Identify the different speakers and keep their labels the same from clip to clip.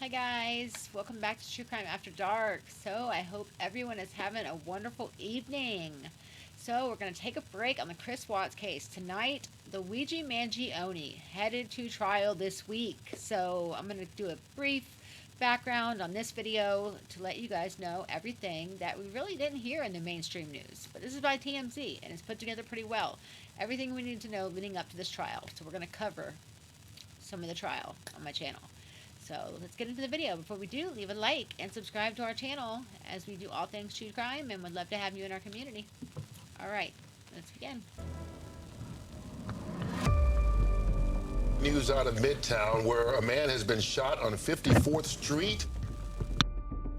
Speaker 1: guys, welcome back to True Crime After Dark. So I hope everyone is having a wonderful evening. So we're going to take a break on the Chris Watts case. Tonight, Luigi Mangione headed to trial this week. So I'm going to do a brief background on this video to let you guys know everything that we really didn't hear in the mainstream news. But this is by TMZ and it's put together pretty well. Everything we need to know leading up to this trial. So we're going to cover some of the trial on my channel. So let's get into the video. Before we do, leave a like and subscribe to our channel as we do all things true crime and would love to have you in our community. All right, let's begin.
Speaker 2: News out of Midtown where a man has been shot on 54th Street.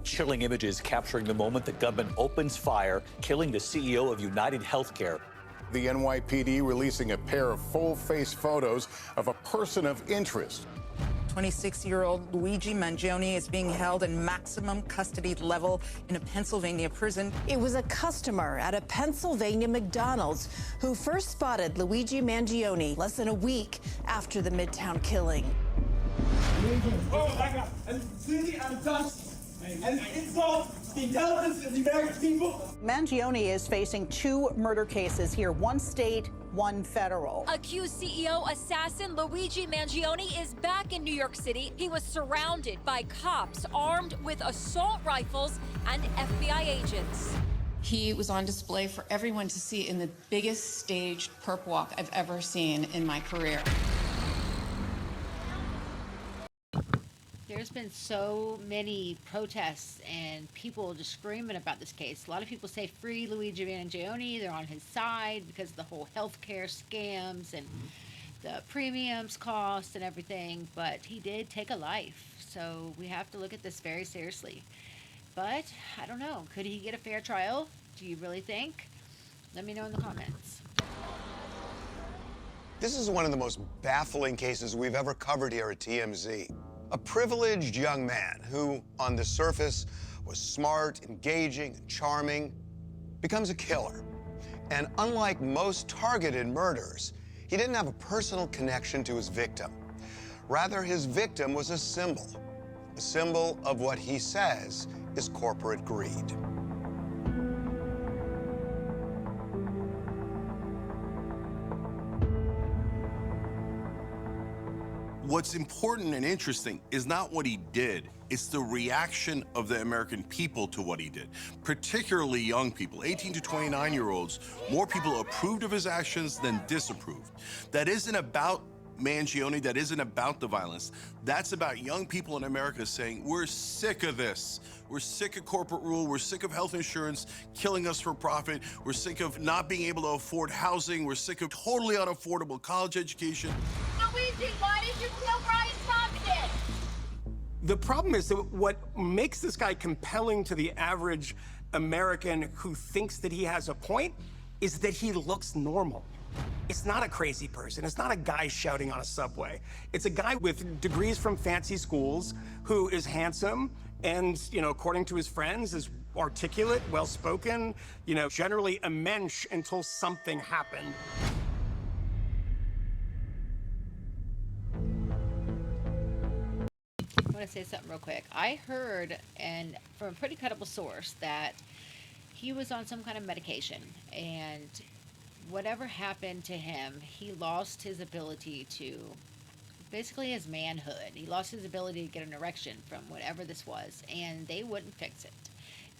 Speaker 3: Chilling images capturing the moment the gunman opens fire, killing the CEO of United Healthcare.
Speaker 4: The NYPD releasing a pair of full-face photos of a person of interest.
Speaker 5: 26-year-old Luigi Mangione is being held in maximum custody level in a Pennsylvania prison.
Speaker 6: It was a customer at a Pennsylvania McDonald's who first spotted Luigi Mangione less than a week after the Midtown killing.
Speaker 7: Oh my God! And Susie, I'm dusty. And insult the intelligence of the American people.
Speaker 8: Mangione is facing 2 murder cases here, one state, one federal.
Speaker 9: Accused CEO assassin Luigi Mangione is back in New York City. He was surrounded by cops armed with assault rifles and FBI agents.
Speaker 10: He was on display for everyone to see in the biggest staged perp walk I've ever seen in my career.
Speaker 1: There's been so many protests and people just screaming about this case. A lot of people say free Luigi Mangione. They're on his side because of the whole healthcare scams and the premiums cost and everything. But he did take a life. So we have to look at this very seriously. But I don't know. Could he get a fair trial? Do you really think? Let me know in the comments.
Speaker 11: This is one of the most baffling cases we've ever covered here at TMZ. A privileged young man who, on the surface, was smart, engaging, and charming, becomes a killer. And unlike most targeted murders, he didn't have a personal connection to his victim. Rather, his victim was a symbol of what he says is corporate greed.
Speaker 12: What's important and interesting is not what he did, it's the reaction of the American people to what he did, particularly young people, 18 to 29-year-olds. More people approved of his actions than disapproved. That isn't about Mangione, that isn't about the violence. That's about young people in America saying, we're sick of this. We're sick of corporate rule. We're sick of health insurance killing us for profit. We're sick of not being able to afford housing. We're sick of totally unaffordable college education.
Speaker 9: Luigi, why did you kill Brian Stockton?
Speaker 7: The problem is that what makes this guy compelling to the average American who thinks that he has a point is that he looks normal. It's not a crazy person. It's not a guy shouting on a subway. It's a guy with degrees from fancy schools who is handsome and, according to his friends, is articulate, well-spoken, generally a mensch until something happened.
Speaker 1: I want to say something real quick. I heard, and from a pretty credible source, that he was on some kind of medication, and whatever happened to him, he lost his ability to, basically his manhood. He lost his ability to get an erection from whatever this was, and they wouldn't fix it.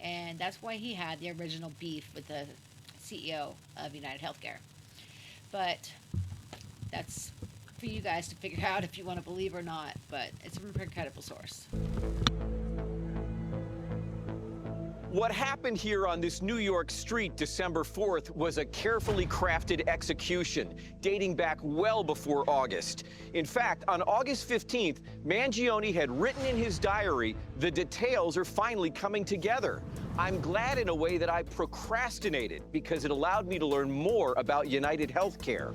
Speaker 1: And that's why he had the original beef with the CEO of United Healthcare. But that's for you guys to figure out if you want to believe or not, but it's from a pretty credible source.
Speaker 13: What happened here on this New York street December 4th was a carefully crafted execution dating back well before August. In fact, on August 15th, Mangione had written in his diary, the details are finally coming together. I'm glad in a way that I procrastinated because it allowed me to learn more about United Healthcare.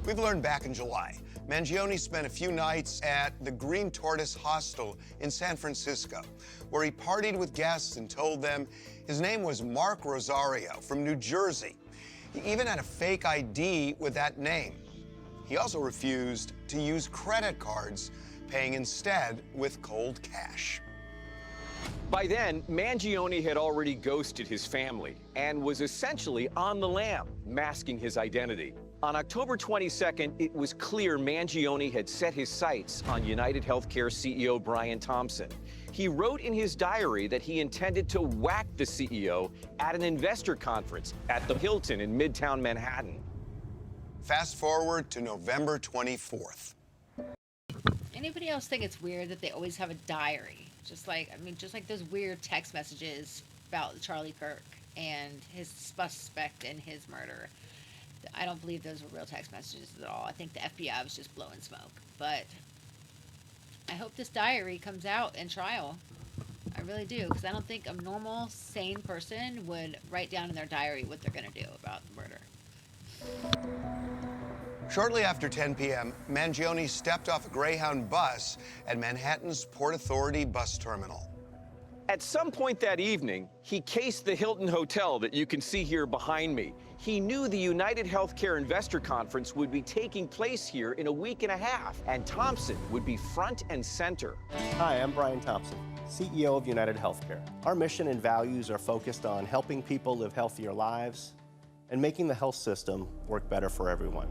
Speaker 11: We've learned back in July, Mangione spent a few nights at the Green Tortoise Hostel in San Francisco, where he partied with guests and told them his name was Mark Rosario from New Jersey. He even had a fake ID with that name. He also refused to use credit cards, paying instead with cold cash.
Speaker 13: By then, Mangione had already ghosted his family and was essentially on the lam, masking his identity. On October 22nd, it was clear Mangione had set his sights on United Healthcare CEO Brian Thompson. He wrote in his diary that he intended to whack the CEO at an investor conference at the Hilton in Midtown Manhattan.
Speaker 11: Fast forward to November 24th.
Speaker 1: Anybody else think it's weird that they always have a diary? Just like those weird text messages about Charlie Kirk and his suspect in his murder. I don't believe those were real text messages at all. I think the FBI was just blowing smoke. But I hope this diary comes out in trial. I really do, because I don't think a normal, sane person would write down in their diary what they're going to do about the murder.
Speaker 11: Shortly after 10 p.m., Mangione stepped off a Greyhound bus at Manhattan's Port Authority bus terminal.
Speaker 13: At some point that evening, he cased the Hilton Hotel that you can see here behind me. He knew the United Healthcare Investor Conference would be taking place here in a week and a half, and Thompson would be front and center.
Speaker 14: Hi, I'm Brian Thompson, CEO of United Healthcare. Our mission and values are focused on helping people live healthier lives and making the health system work better for everyone.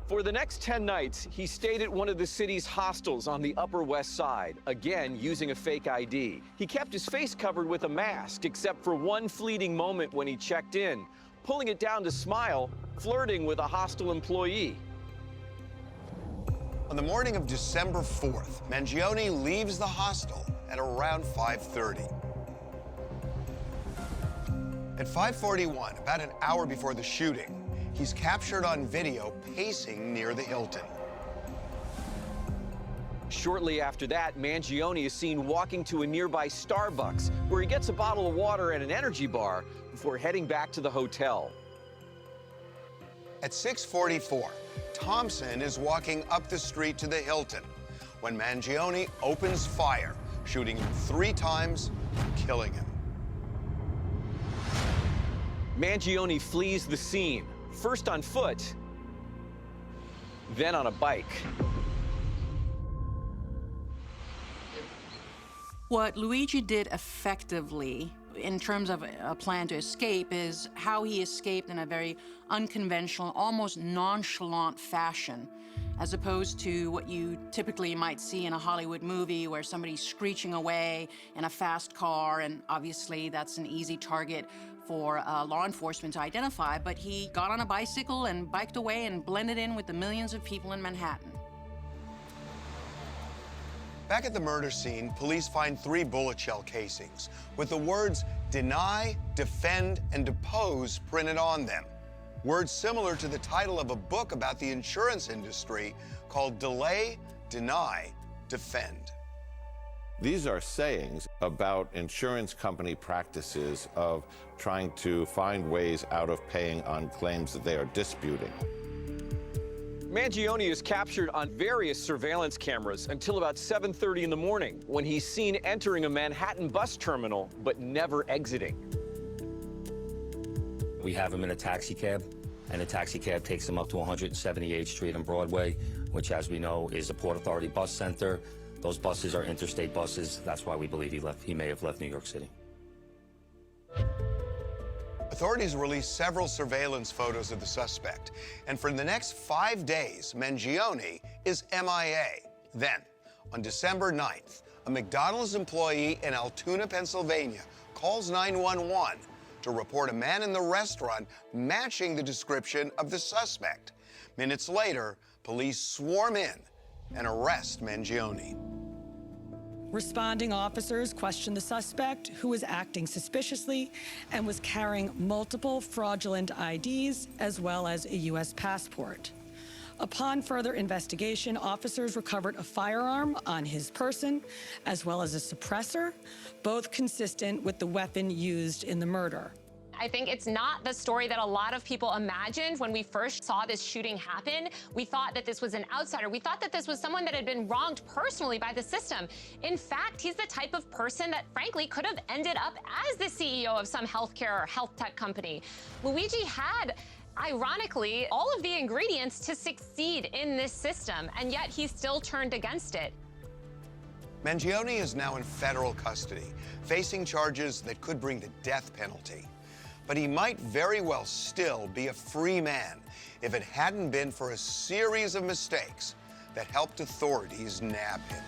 Speaker 13: For the next 10 nights, he stayed at one of the city's hostels on the Upper West Side, again using a fake ID. He kept his face covered with a mask, except for one fleeting moment when he checked in, pulling it down to smile, flirting with a hostel employee.
Speaker 11: On the morning of December 4th, Mangione leaves the hostel at around 5:30. At 5:41, about an hour before the shooting, he's captured on video pacing near the Hilton.
Speaker 13: Shortly after that, Mangione is seen walking to a nearby Starbucks, where he gets a bottle of water and an energy bar before heading back to the hotel.
Speaker 11: At 6:44, Thompson is walking up the street to the Hilton when Mangione opens fire, shooting him 3 times, killing him.
Speaker 13: Mangione flees the scene, first on foot, then on a bike.
Speaker 15: What Luigi did effectively in terms of a plan to escape is how he escaped in a very unconventional, almost nonchalant fashion, as opposed to what you typically might see in a Hollywood movie where somebody's screeching away in a fast car, and obviously that's an easy target for law enforcement to identify, but he got on a bicycle and biked away and blended in with the millions of people in Manhattan.
Speaker 11: Back at the murder scene, police find 3 bullet shell casings with the words deny, defend, and depose printed on them. Words similar to the title of a book about the insurance industry called Delay, Deny, Defend.
Speaker 16: These are sayings about insurance company practices of trying to find ways out of paying on claims that they are disputing.
Speaker 13: Mangione is captured on various surveillance cameras until about 7:30 in the morning, when he's seen entering a Manhattan bus terminal, but never exiting.
Speaker 17: We have him in a taxi cab, and the taxi cab takes him up to 178th Street and Broadway, which, as we know, is a Port Authority bus center. Those buses are interstate buses. That's why we believe he may have left New York City.
Speaker 11: Authorities released several surveillance photos of the suspect, and for the next 5 days, Mangione is MIA. Then, on December 9th, a McDonald's employee in Altoona, Pennsylvania, calls 911 to report a man in the restaurant matching the description of the suspect. Minutes later, police swarm in and arrest Mangione.
Speaker 18: Responding officers questioned the suspect, who was acting suspiciously and was carrying multiple fraudulent IDs as well as a U.S. passport. Upon further investigation, officers recovered a firearm on his person as well as a suppressor, both consistent with the weapon used in the murder.
Speaker 19: I think it's not the story that a lot of people imagined when we first saw this shooting happen. We thought that this was an outsider. We thought that this was someone that had been wronged personally by the system. In fact, he's the type of person that, frankly, could have ended up as the CEO of some healthcare or health tech company. Luigi had ironically, all of the ingredients to succeed in this system, and yet he still turned against it.
Speaker 11: Mangione is now in federal custody, facing charges that could bring the death penalty. But he might very well still be a free man if it hadn't been for a series of mistakes that helped authorities nab him.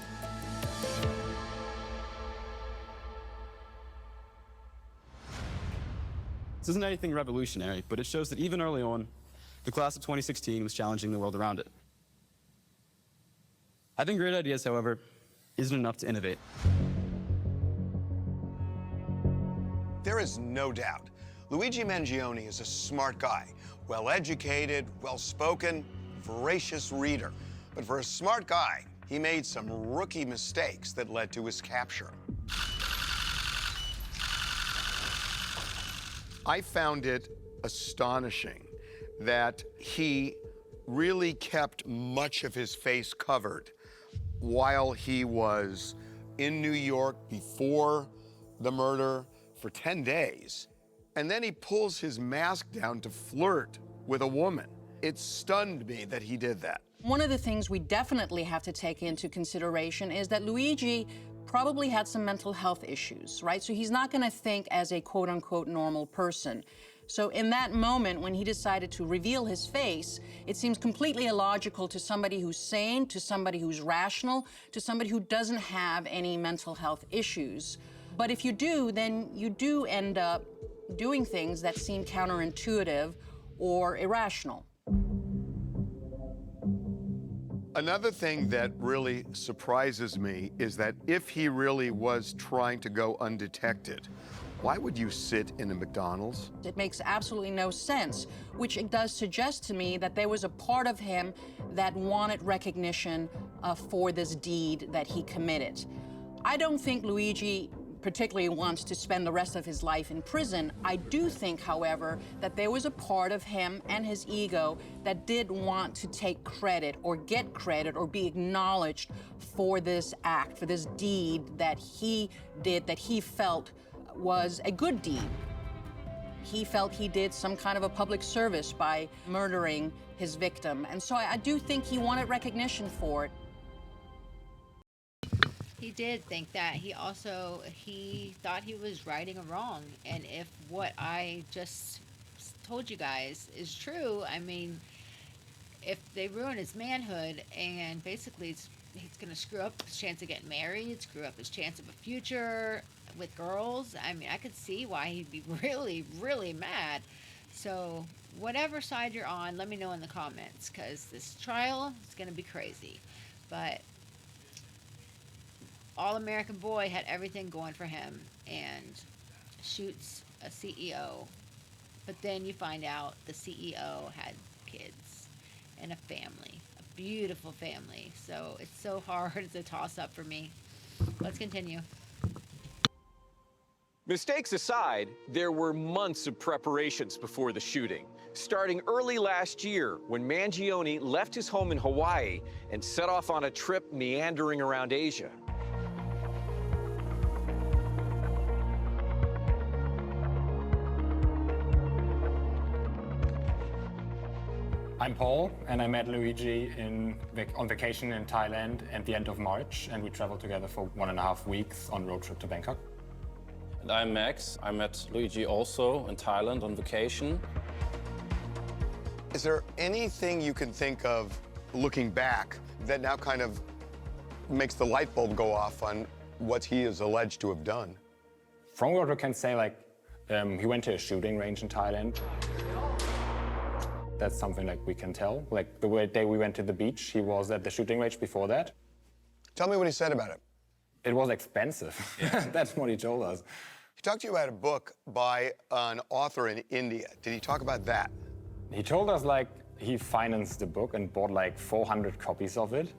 Speaker 20: This isn't anything revolutionary, but it shows that even early on, the class of 2016 was challenging the world around it. Having great ideas, however, isn't enough to innovate.
Speaker 11: There is no doubt Luigi Mangione is a smart guy, well-educated, well-spoken, voracious reader. But for a smart guy, he made some rookie mistakes that led to his capture.
Speaker 21: I found it astonishing that he really kept much of his face covered while he was in New York before the murder for 10 days. And then he pulls his mask down to flirt with a woman. It stunned me that he did that.
Speaker 15: One of the things we definitely have to take into consideration is that Luigi probably had some mental health issues, right? So he's not going to think as a quote-unquote normal person. So in that moment, when he decided to reveal his face, it seems completely illogical to somebody who's sane, to somebody who's rational, to somebody who doesn't have any mental health issues. But if you do, then you do end up doing things that seem counterintuitive or irrational.
Speaker 21: Another thing that really surprises me is that if he really was trying to go undetected, why would you sit in a McDonald's?
Speaker 15: It makes absolutely no sense, which it does suggest to me that there was a part of him that wanted recognition for this deed that he committed. I don't think Luigi particularly wants to spend the rest of his life in prison. I do think, however, that there was a part of him and his ego that did want to take credit or get credit or be acknowledged for this act, for this deed that he did, that he felt was a good deed. He felt he did some kind of a public service by murdering his victim. And so I do think he wanted recognition for it.
Speaker 1: He did think that. He thought he was righting a wrong. And if what I just told you guys is true, I mean, if they ruin his manhood and basically he's going to screw up his chance of getting married, screw up his chance of a future with girls, I mean, I could see why he'd be really, really mad. So whatever side you're on, let me know in the comments, because this trial is going to be crazy. But All-American boy had everything going for him and shoots a CEO. But then you find out the CEO had kids and a family, a beautiful family. So it's so hard. It's a toss-up for me. Let's continue.
Speaker 13: Mistakes aside, there were months of preparations before the shooting, starting early last year when Mangione left his home in Hawaii and set off on a trip meandering around Asia.
Speaker 22: I'm Paul, and I met Luigi on vacation in Thailand at the end of March, and we traveled together for 1.5 weeks on a road trip to Bangkok.
Speaker 23: And I'm Max. I met Luigi also in Thailand on vacation.
Speaker 21: Is there anything you can think of, looking back, that now kind of makes the light bulb go off on what he is alleged to have done?
Speaker 22: From what I can say, like, he went to a shooting range in Thailand. That's something like we can tell. Like the day we went to the beach, he was at the shooting range before that.
Speaker 11: Tell me what he said about it.
Speaker 22: It was expensive. Yeah. That's what he told us.
Speaker 21: He talked to you about a book by an author in India. Did he talk about that?
Speaker 22: He told us like he financed the book and bought like 400 copies of it,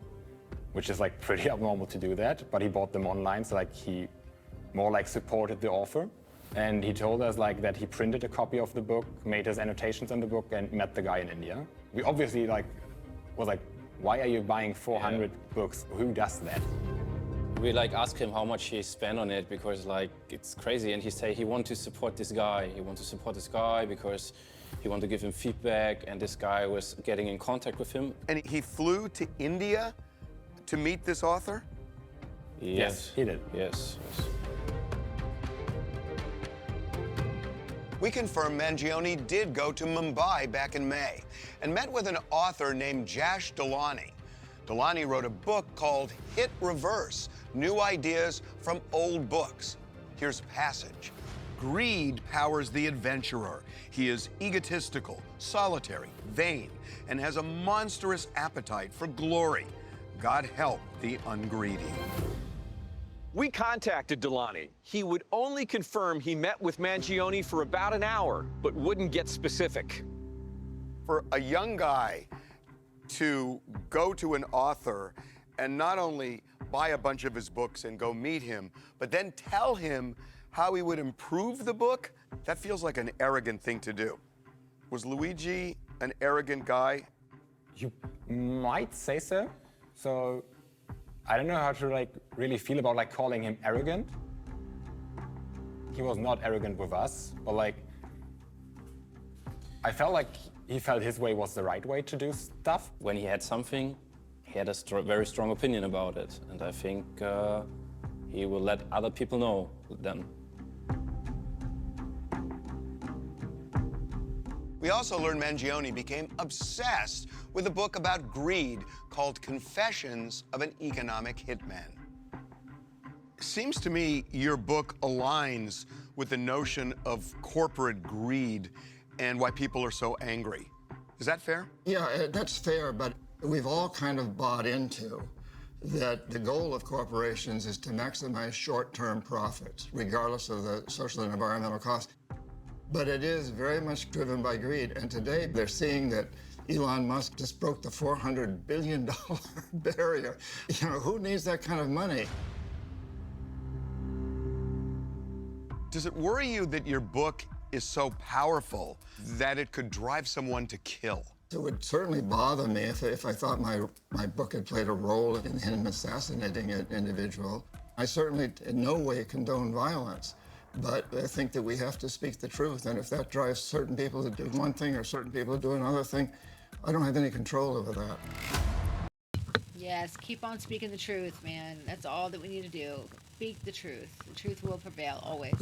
Speaker 22: which is like pretty abnormal to do that, but he bought them online, so like he more like supported the author. And he told us like that he printed a copy of the book, made his annotations on the book, and met the guy in India. We obviously like was like, why are you buying 400 books? Who does that?
Speaker 23: We like asked him how much he spent on it because like it's crazy, and he said he wanted to support this guy. He wanted to support this guy because He wanted to give him feedback, and this guy was getting in contact with him.
Speaker 21: And he flew to India to meet this author?
Speaker 23: Yes,
Speaker 22: he did.
Speaker 23: Yes.
Speaker 11: We confirm Mangione did go to Mumbai back in May and met with an author named Jash Dalani. Dalani wrote a book called Hit Reverse, New Ideas from Old Books. Here's a passage. Greed powers the adventurer. He is egotistical, solitary, vain, and has a monstrous appetite for glory. God help the ungreedy.
Speaker 13: We contacted Dalani. He would only confirm he met with Mangione for about an hour, but wouldn't get specific.
Speaker 21: For a young guy to go to an author and not only buy a bunch of his books and go meet him, but then tell him how he would improve the book, that feels like an arrogant thing to do. Was Luigi an arrogant guy?
Speaker 22: You might say so. So I don't know how to really feel about calling him arrogant. He was not arrogant with us, but I felt like he felt his way was the right way to do stuff.
Speaker 23: When he had something, he had a very strong opinion about it, and I think he will let other people know then.
Speaker 11: We also learned Mangione became obsessed with a book about greed called Confessions of an Economic Hitman. Seems to me your book aligns with the notion of corporate greed and why people are so angry. Is that fair?
Speaker 2: Yeah, that's fair, but we've all kind of bought into that the goal of corporations is to maximize short-term profits, regardless of the social and environmental costs. But it is very much driven by greed, and today they're seeing that Elon Musk just broke the $400 billion barrier. You know, who needs that kind of money?
Speaker 21: Does it worry you that your book is so powerful that it could drive someone to kill?
Speaker 2: It would certainly bother me if I thought my book had played a role in him assassinating an individual. I certainly in no way condone violence, but I think that we have to speak the truth, and if that drives certain people to do one thing or certain people to do another thing, I don't have any control over that.
Speaker 1: Yes, keep on speaking the truth, man. That's all that we need to do. Speak the truth. The truth will prevail, always.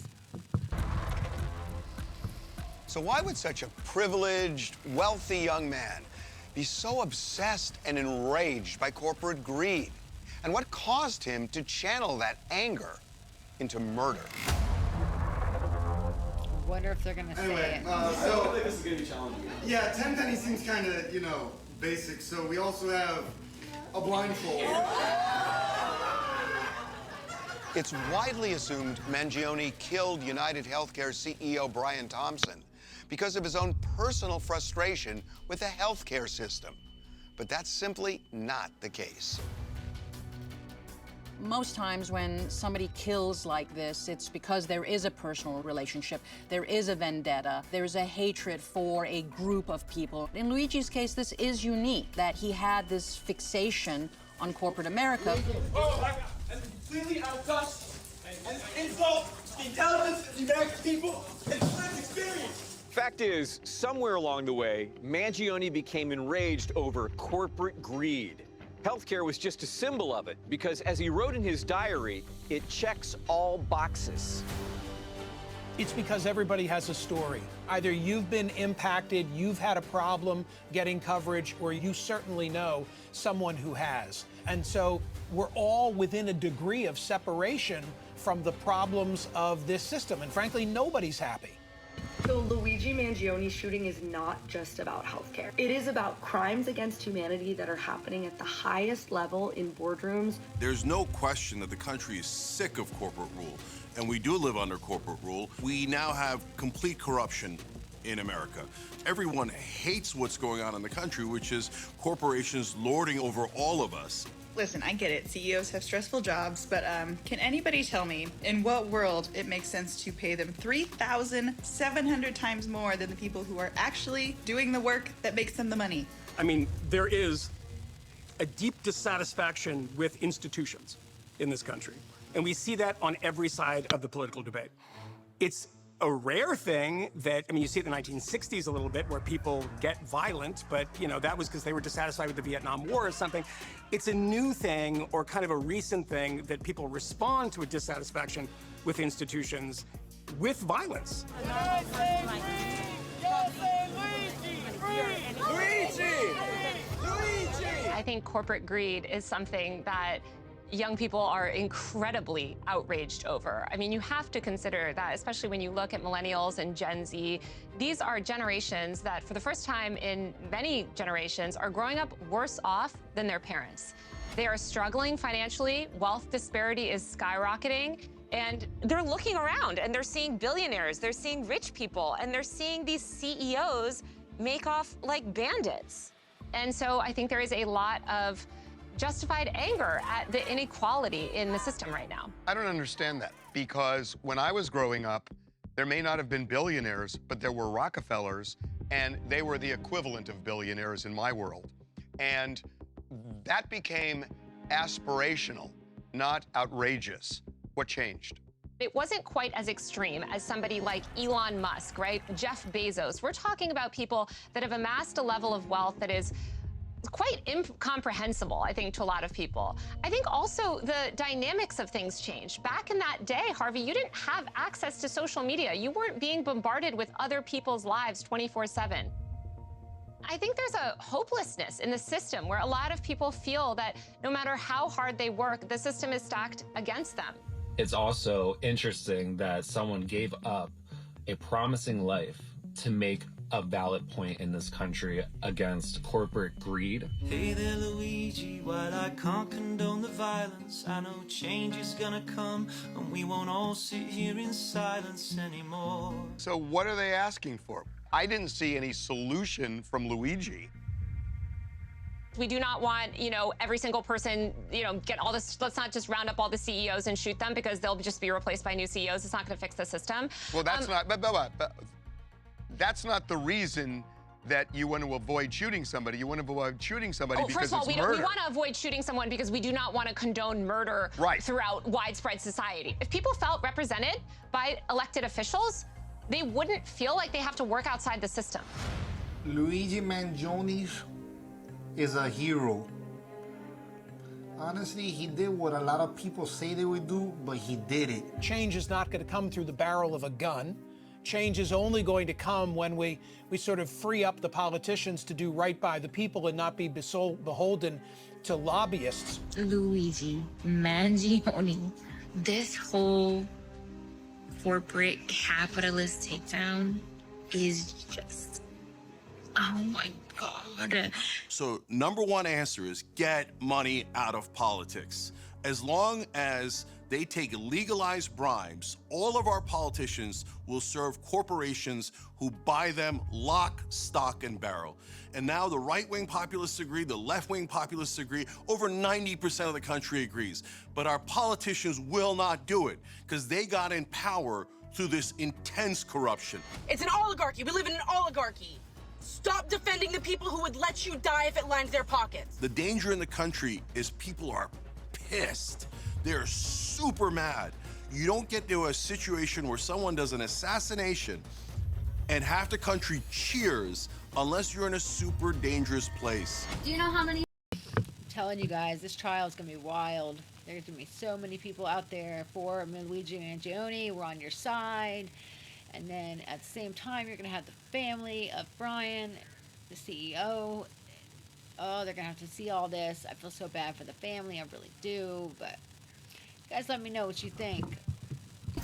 Speaker 11: So why would such a privileged, wealthy young man be so obsessed and enraged by corporate greed? And what caused him to channel that anger into murder?
Speaker 1: I wonder if they're gonna say it.
Speaker 3: I feel like this is gonna be challenging. Yeah, 10 pennies seems kind of, basic. So we also have a blindfold.
Speaker 11: It's widely assumed Mangione killed United Healthcare CEO Brian Thompson because of his own personal frustration with the healthcare system. But that's simply not the case.
Speaker 15: Most times when somebody kills like this, it's because there is a personal relationship, there is a vendetta, there's a hatred for a group of people. In Luigi's case, this is unique, that he had this fixation on corporate America.
Speaker 4: And completely outgussed and insult the intelligence of the American people and lived experience.
Speaker 13: Fact is, somewhere along the way, Mangione became enraged over corporate greed. Healthcare was just a symbol of it, because as he wrote in his diary, it checks all boxes.
Speaker 24: It's because everybody has a story. Either you've been impacted, you've had a problem getting coverage, or you certainly know someone who has. And so we're all within a degree of separation from the problems of this system. And frankly, nobody's happy.
Speaker 25: The Luigi Mangione shooting is not just about healthcare. It is about crimes against humanity that are happening at the highest level in boardrooms.
Speaker 12: There's no question that the country is sick of corporate rule, and we do live under corporate rule. We now have complete corruption in America. Everyone hates what's going on in the country, which is corporations lording over all of us.
Speaker 26: Listen, I get it. CEOs have stressful jobs, but can anybody tell me in what world it makes sense to pay them 3,700 times more than the people who are actually doing the work that makes them the money?
Speaker 7: I mean, there is a deep dissatisfaction with institutions in this country, and we see that on every side of the political debate. It's a rare thing that, I mean, you see it in the 1960s a little bit where people get violent, but, you know, that was because they were dissatisfied with the Vietnam War or something. It's a new thing or kind of a recent thing that people respond to a dissatisfaction with institutions with violence.
Speaker 19: I think corporate greed is something that young people are incredibly outraged over. I mean, you have to consider that, especially when you look at millennials and Gen Z, these are generations that, for the first time in many generations, are growing up worse off than their parents. They are struggling financially, wealth disparity is skyrocketing, and they're looking around and they're seeing billionaires, they're seeing rich people, and they're seeing these CEOs make off like bandits. And so I think there is a lot of justified anger at the inequality in the system right now.
Speaker 21: I don't understand that, because when I was growing up, there may not have been billionaires, but there were Rockefellers, and they were the equivalent of billionaires in my world. And that became aspirational, not outrageous. What changed?
Speaker 19: It wasn't quite as extreme as somebody like Elon Musk, right? Jeff Bezos. We're talking about people that have amassed a level of wealth that is quite incomprehensible, I think, to a lot of people. I think also the dynamics of things changed. Back in that day, Harvey, you didn't have access to social media. You weren't being bombarded with other people's lives 24/7. I think there's a hopelessness in the system where a lot of people feel that no matter how hard they work, the system is stacked against them.
Speaker 5: It's also interesting that someone gave up a promising life to make a valid point in this country against corporate greed.
Speaker 6: Hey there, Luigi, while I can't condone the violence, I know change is gonna come, and we won't all sit here in silence anymore.
Speaker 21: So what are they asking for? I didn't see any solution from Luigi.
Speaker 19: We do not want, you know, every single person, you know, get all this. Let's not just round up all the CEOs and shoot them because they'll just be replaced by new CEOs. It's not going to fix the system.
Speaker 21: Well, that's not, but that's not the reason that you want to avoid shooting somebody. You want to avoid shooting somebody because
Speaker 19: first of all,
Speaker 21: it's
Speaker 19: we
Speaker 21: murder.
Speaker 19: want to avoid shooting someone because we do not want to condone murder throughout widespread society. If people felt represented by elected officials, they wouldn't feel like they have to work outside the system.
Speaker 8: Luigi Mangione is a hero. Honestly, he did what a lot of people say they would do, but he did it.
Speaker 24: Change is not going to come through the barrel of a gun. Change is only going to come when we sort of free up the politicians to do right by the people and not be beholden to lobbyists.
Speaker 9: Luigi Mangione, this whole corporate capitalist takedown is just, oh my God.
Speaker 12: So number one answer is get money out of politics. As long as they take legalized bribes, all of our politicians will serve corporations who buy them lock, stock, and barrel. And now the right-wing populists agree, the left-wing populists agree, over 90% of the country agrees. But our politicians will not do it because they got in power through this intense corruption.
Speaker 10: It's an oligarchy. We live in an oligarchy. Stop defending the people who would let you die if it lines their pockets.
Speaker 12: The danger in the country is people are pissed. They're super mad. You don't get to a situation where someone does an assassination and half the country cheers unless you're in a super dangerous place.
Speaker 1: Do you know how many? I'm telling you guys, this trial is going to be wild. There's going to be so many people out there for Luigi Mangione. We're on your side. And then at the same time, you're going to have the family of Brian, the CEO. Oh, they're going to have to see all this. I feel so bad for the family. I really do. But you guys let me know what you think.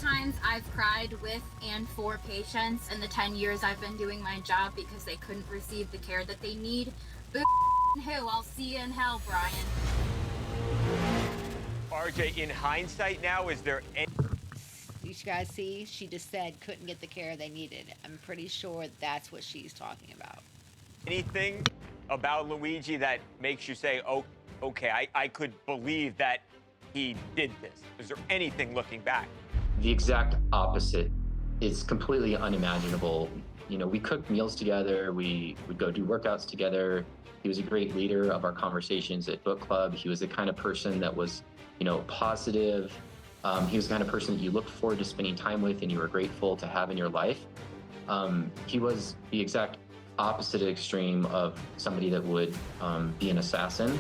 Speaker 14: Times I've cried with and for patients in the 10 years I've been doing my job because they couldn't receive the care that they need. Boo who? I'll see you in hell, Brian.
Speaker 27: RJ, in hindsight now, is there any...
Speaker 1: You guys see? She just said couldn't get the care they needed. I'm pretty sure that's what she's talking about.
Speaker 27: anything about Luigi that makes you say, oh, okay, I could believe that he did this? Is there anything looking back?
Speaker 28: The exact opposite. It's completely unimaginable. You know, we cooked meals together. We would go do workouts together. He was a great leader of our conversations at book club. He was the kind of person that was, you know, positive, He was the kind of person that you looked forward to spending time with and you were grateful to have in your life. He was the exact opposite extreme of somebody that would be an assassin.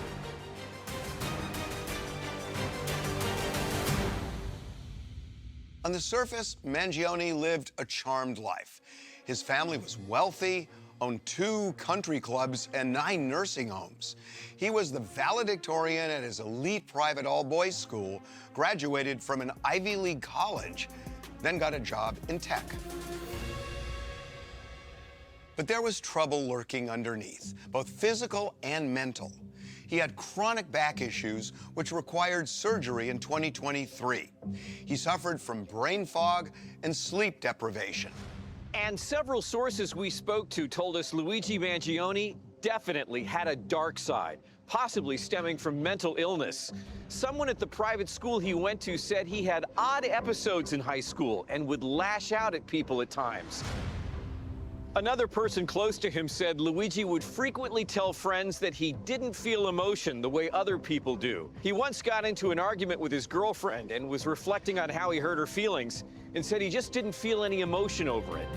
Speaker 11: On the surface, Mangione lived a charmed life. His family was wealthy, owned 2 country clubs and 9 nursing homes. He was the valedictorian at his elite private all-boys school, graduated from an Ivy League college, then got a job in tech. But there was trouble lurking underneath, both physical and mental. He had chronic back issues, which required surgery in 2023. He suffered from brain fog and sleep deprivation.
Speaker 13: And several sources we spoke to told us Luigi Mangione definitely had a dark side, possibly stemming from mental illness. Someone at the private school he went to said he had odd episodes in high school and would lash out at people at times. Another person close to him said Luigi would frequently tell friends that he didn't feel emotion the way other people do. He once got into an argument with his girlfriend and was reflecting on how he hurt her feelings and said he just didn't feel any emotion over it.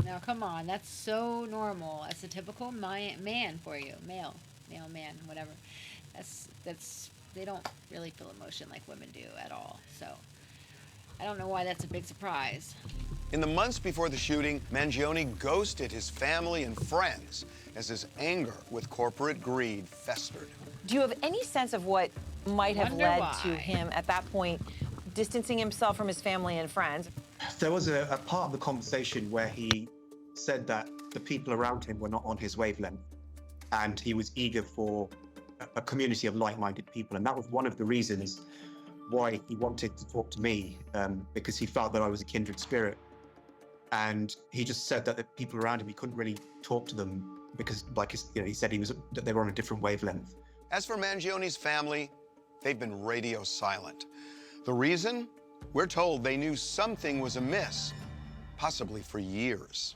Speaker 1: Now, come on, that's so normal. That's a typical man for you, male man, whatever. That's they don't really feel emotion like women do at all. So I don't know why that's a big surprise.
Speaker 11: In the months before the shooting, Mangione ghosted his family and friends as his anger with corporate greed festered.
Speaker 2: Do you have any sense of what might have
Speaker 1: Wonder
Speaker 2: led
Speaker 1: why.
Speaker 2: to him at that point distancing himself from his family and friends?
Speaker 3: There was a part of the conversation where he said that the people around him were not on his wavelength, and he was eager for a community of like-minded people. And that was one of the reasons why he wanted to talk to me, because he felt that I was a kindred spirit. And he just said that the people around him, he couldn't really talk to them because, like, he said that they were on a different wavelength.
Speaker 11: As for Mangione's family, they've been radio silent. The reason? We're told they knew something was amiss, possibly for years.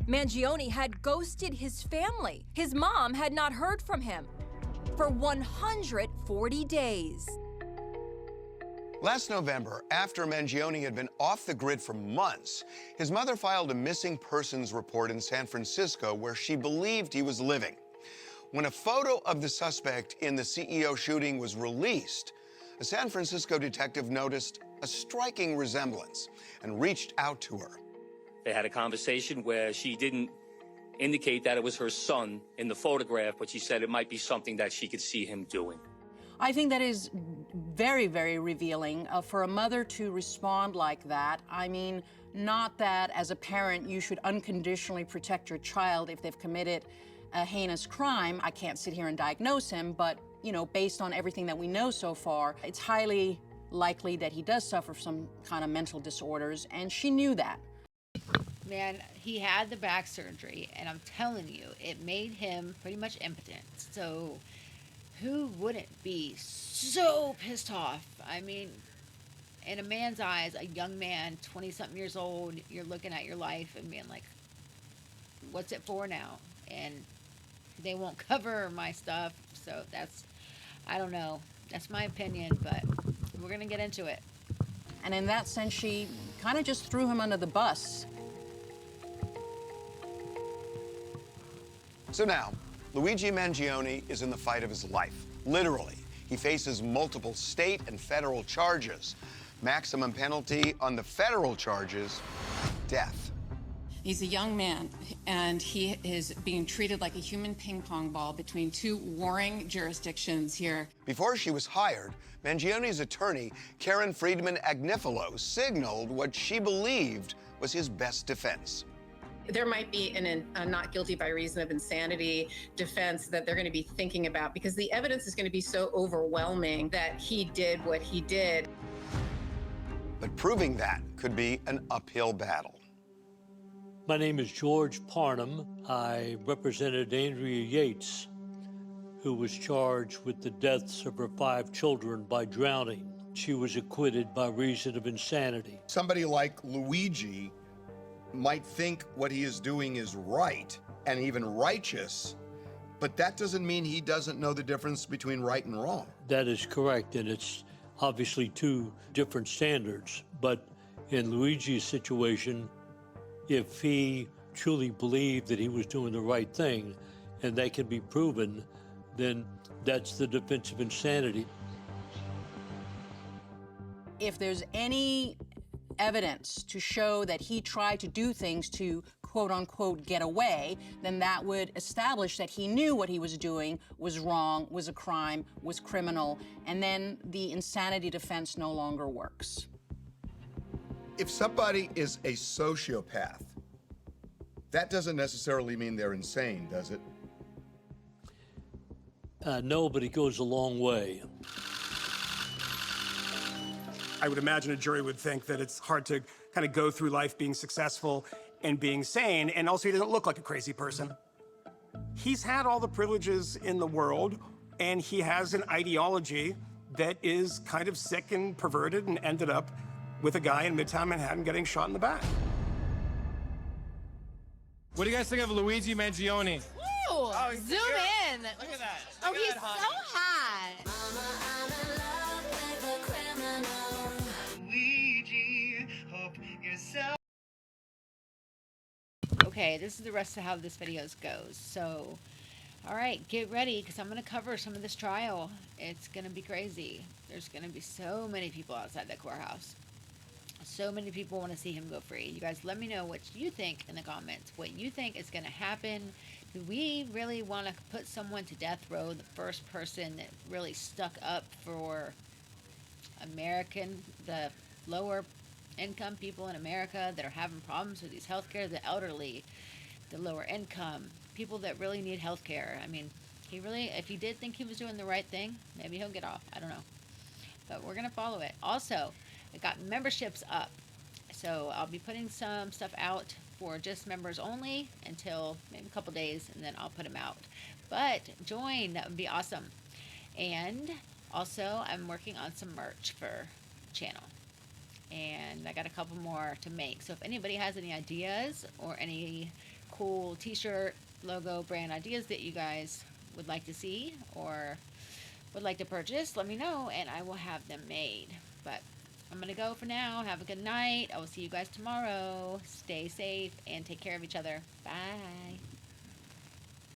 Speaker 16: Mangione had ghosted his family. His mom had not heard from him for 140 days.
Speaker 11: Last November, after Mangione had been off the grid for months, his mother filed a missing persons report in San Francisco where she believed he was living. When a photo of the suspect in the CEO shooting was released, a San Francisco detective noticed a striking resemblance and reached out to her.
Speaker 17: They had a conversation where she didn't indicate that it was her son in the photograph, but she said it might be something that she could see him doing.
Speaker 15: I think that is very, very revealing for a mother to respond like that. I mean, not that as a parent you should unconditionally protect your child if they've committed a heinous crime. I can't sit here and diagnose him, but, you know, based on everything that we know so far, it's highly likely that he does suffer some kind of mental disorders, and she knew that.
Speaker 1: Man, he had the back surgery, and I'm telling you, it made him pretty much impotent. So who wouldn't be so pissed off? I mean, in a man's eyes, a young man, 20-something years old, you're looking at your life and being like, what's it for now? And they won't cover my stuff. So that's, I don't know. That's my opinion, but we're going to get into it.
Speaker 15: And in that sense, she kind of just threw him under the bus.
Speaker 11: So now, Luigi Mangione is in the fight of his life, literally. He faces multiple state and federal charges. Maximum penalty on the federal charges, death.
Speaker 18: He's a young man, and he is being treated like a human ping pong ball between two warring jurisdictions here.
Speaker 11: Before she was hired, Mangione's attorney, Karen Friedman Agnifilo, signaled what she believed was his best defense.
Speaker 18: There might be a not guilty by reason of insanity defense that they're going to be thinking about, because the evidence is going to be so overwhelming that he did what he did.
Speaker 11: But proving that could be an uphill battle.
Speaker 20: My name is George Parnham. I represented Andrea Yates, who was charged with the deaths of her 5 children by drowning. She was acquitted by reason of insanity.
Speaker 21: Somebody like Luigi might think what he is doing is right and even righteous,
Speaker 11: But that doesn't mean he doesn't know the difference between right and wrong.
Speaker 20: That is correct, and it's obviously two different standards. But in Luigi's situation, if he truly believed that he was doing the right thing, and that can be proven, then that's the defense of insanity.
Speaker 15: If there's any evidence to show that he tried to do things to quote unquote get away, then that would establish that he knew what he was doing was wrong, was a crime, was criminal, and then the insanity defense no longer works.
Speaker 11: If somebody is a sociopath, that doesn't necessarily mean they're insane, does it?
Speaker 20: No, but it goes a long way.
Speaker 4: I would imagine a jury would think that it's hard to kind of go through life being successful and being sane, and also he doesn't look like a crazy person. He's had all the privileges in the world, and he has an ideology that is kind of sick and perverted and ended up with a guy in Midtown Manhattan getting shot in the back.
Speaker 5: What do you guys think of Luigi Mangione?
Speaker 6: Woo! Oh, zoom in. Look at that. Oh, he's so hot.
Speaker 1: Okay, this is the rest of how this video goes. So, all right, get ready because I'm going to cover some of this trial. It's going to be crazy. There's going to be so many people outside that courthouse. So many people want to see him go free. You guys let me know what you think in the comments. What you think is going to happen. Do we really want to put someone to death row? The first person that really stuck up for the lower income people in America that are having problems with these healthcare, the elderly, the lower income, people that really need healthcare. I mean, if he did think he was doing the right thing, maybe he'll get off. I don't know. But we're going to follow it. Also, I got memberships up. So I'll be putting some stuff out for just members only until maybe a couple days, and then I'll put them out. But join, that would be awesome. And also, I'm working on some merch for the channel. And I got a couple more to make. So if anybody has any ideas or any cool t-shirt, logo, brand ideas that you guys would like to see or would like to purchase, let me know and I will have them made. But I'm going to go for now. Have a good night. I will see you guys tomorrow. Stay safe and take care of each other. Bye.